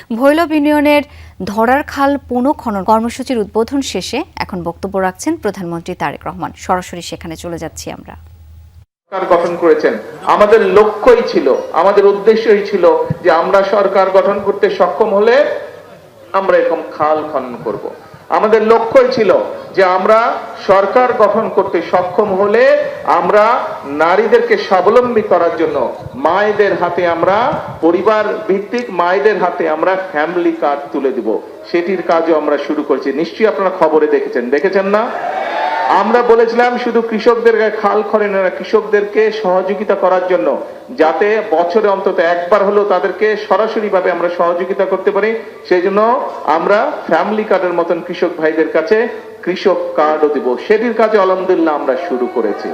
ভৈরব ইউনিয়নের ধরার খাল পুনঃখনন কর্মসূচির উদ্বোধন শেষে এখন বক্তব্য রাখছেন প্রধানমন্ত্রী তারেক রহমান। সরাসরি সেখানে চলে যাচ্ছি আমরা। সরকার গঠন করেছেন, আমাদের লক্ষ্যই ছিল, আমাদের উদ্দেশ্যই ছিল যে আমরা সরকার গঠন করতে সক্ষম হলে আমরা এরকম খাল খনন করব। আমাদের লক্ষ্যই ছিল যে আমরা সরকার গঠন করতে সক্ষম হলে আমরা নারীদেরকে স্বাবলম্বী করার জন্য মায়েদের হাতে আমরা পরিবার ভিত্তিক মায়েদের হাতে আমরা ফ্যামিলি কার্ড তুলে দিব, সেটির কাজও আমরা শুরু করেছি। নিশ্চয়ই আপনারা খবরে দেখেছেন না? আমরা বলেছিলাম শুধু কৃষকদের খাল খননে না, কৃষকদেরকে সহযোগিতা করার জন্য যাতে বছরে অন্তত একবার হলেও তাদেরকে সরাসরি ভাবে আমরা সহযোগিতা করতে পারি, সেই জন্য আমরা ফ্যামিলি কার্ডের মতন কৃষক ভাইদের কাছে কৃষক কার্ডও দিব। সেটির কাজে আলহামদুলিল্লাহ আমরা শুরু করেছি।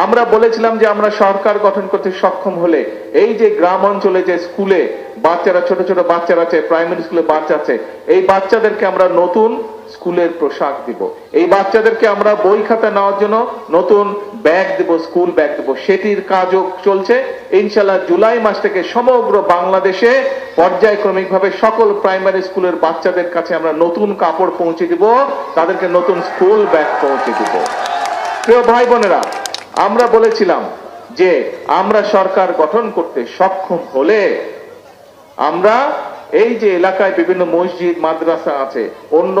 আমরা বলেছিলাম যে আমরা সরকার গঠন করতে সক্ষম হলে এই যে গ্রাম অঞ্চলে যে স্কুলে বাচ্চারা, ছোট ছোট বাচ্চারা আছে, প্রাইমারি স্কুলে বাচ্চা আছে, এই বাচ্চাদেরকে আমরা নতুন স্কুলের পোশাক দিব, এই বাচ্চাদেরকে আমরা বই খাতা নেওয়ার জন্য নতুন ব্যাগ দেব, স্কুল ব্যাগ দেব। সেটির কাজও চলছে। ইনশাআল্লাহ জুলাই মাস থেকে সমগ্র বাংলাদেশে পর্যায়ক্রমিক ভাবে সকল প্রাইমারি স্কুলের বাচ্চাদের কাছে আমরা নতুন কাপড় পৌঁছে দিব, তাদেরকে নতুন স্কুল ব্যাগ পৌঁছে দিব। প্রিয় ভাই বোনেরা, আমরা বলেছিলাম যে আমরা সরকার গঠন করতে সক্ষম হলে আমরা এই যে এলাকায় বিভিন্ন মসজিদ মাদ্রাসা আছে, অন্য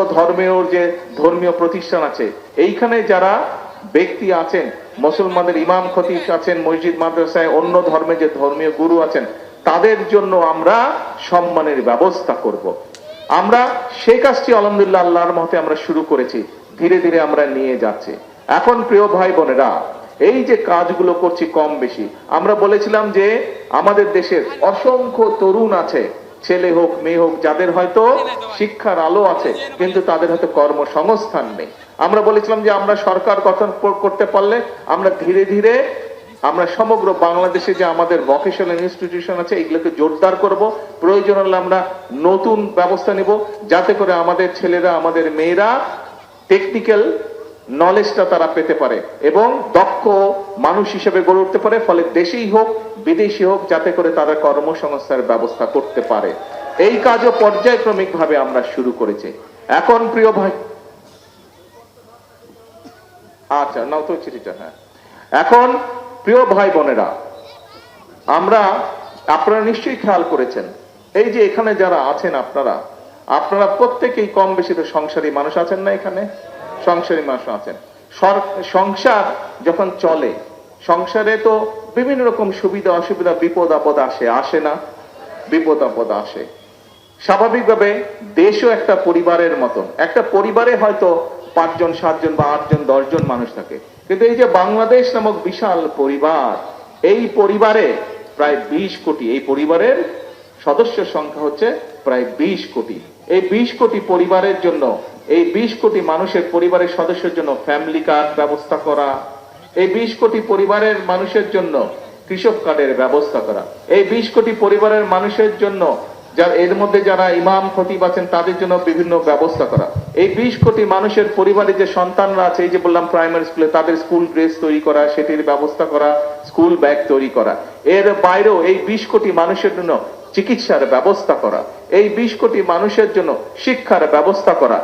ধর্মীয় প্রতিষ্ঠান আছে, এইখানে যারা ব্যক্তি আছেন, মুসলমানদের ইমাম খতিব আছেন মসজিদ মাদ্রাসায়, অন্য ধর্মে যে ধর্মীয় গুরু আছেন, তাদের জন্য আমরা সম্মানের ব্যবস্থা করব। আমরা সেই কাজটি আলহামদুলিল্লাহ আল্লাহর রহমতে আমরা শুরু করেছি, ধীরে ধীরে আমরা নিয়ে যাচ্ছি। এখন প্রিয় ভাই বোনেরা, এই যে কাজগুলো করছি কম বেশি, আমরা বলেছিলাম যে আমাদের দেশের অসংখ্য তরুণ আছে, ছেলে হোক মেয়ে হোক, যাদের হয়তো শিক্ষার আলো আছে কিন্তু তাদের হয়তো কর্মসংস্থান নেই। আমরা বলেছিলাম যে আমরা সরকার গঠন করতে পারলে আমরা ধীরে ধীরে আমরা সমগ্র বাংলাদেশে যে আমাদের ভোকেশনাল ইনস্টিটিউশন আছে এগুলোকে জোরদার করব। প্রয়োজন হলে আমরা নতুন ব্যবস্থা নিব যাতে করে আমাদের ছেলেরা, আমাদের মেয়েরা টেকনিক্যাল নলেজটা তারা পেতে পারে এবং দক্ষ মানুষ হিসেবে গড়ে উঠতে পারে, ফলে দেশেই হোক বিদেশি হোক যাতে করে তারা কর্মসংস্থানের ব্যবস্থা করতে পারে। এই কাজও পর্যায়ক্রমিক ভাবে আমরা শুরু করেছি। এখন প্রিয় ভাই, আচ্ছা নাও তো চিঠিটা। হ্যাঁ, এখন প্রিয় ভাই বোনেরা, আপনারা নিশ্চয়ই খেয়াল করেছেন এই যে এখানে যারা আছেন আপনারা প্রত্যেকেই কম বেশি তো সংসারী মানুষ আছেন না? এখানে সংসারী মানুষ আছেন। সংসার যখন চলে, সংসারে তো বিভিন্ন রকম সুবিধা অসুবিধা, বিপদ আপদ আসে না? বিপদ আপদ আসে। স্বাভাবিকভাবে দেশও একটা পরিবারের মতন, একটা পরিবারে হয়তো 5 জন 7 জন বা 8 জন 10 জন মানুষ থাকে, কিন্তু এই যে বাংলাদেশ নামক বিশাল পরিবার, এই পরিবারে প্রায় 20 কোটি, এই পরিবারের সদস্য সংখ্যা হচ্ছে প্রায় 20 কোটি। এই 20 কোটি পরিবারের জন্য, এই 20 কোটি মানুষের পরিবারের সদস্যের জন্য ফ্যামিলি কার্ড ব্যবস্থা করা, এই 20 কোটি পরিবারের মানুষের জন্য কৃষক কার্ডের ব্যবস্থা করা, এই 20 কোটি পরিবারের মানুষের জন্য এর মধ্যে যারা ইমাম খতিব আছেন তাদের জন্য বিভিন্ন ব্যবস্থা করা, এই 20 কোটি মানুষের পরিবারে যে সন্তানরা আছে, এই যে বললাম প্রাইমারি স্কুলে, তাদের স্কুল ড্রেস তৈরি করা, সেটির ব্যবস্থা করা, স্কুল ব্যাগ তৈরি করা। এর বাইরেও এই 20 কোটি মানুষের জন্য চিকিৎসার ব্যবস্থা করা, এই 20 কোটি মানুষের জন্য শিক্ষার ব্যবস্থা করা,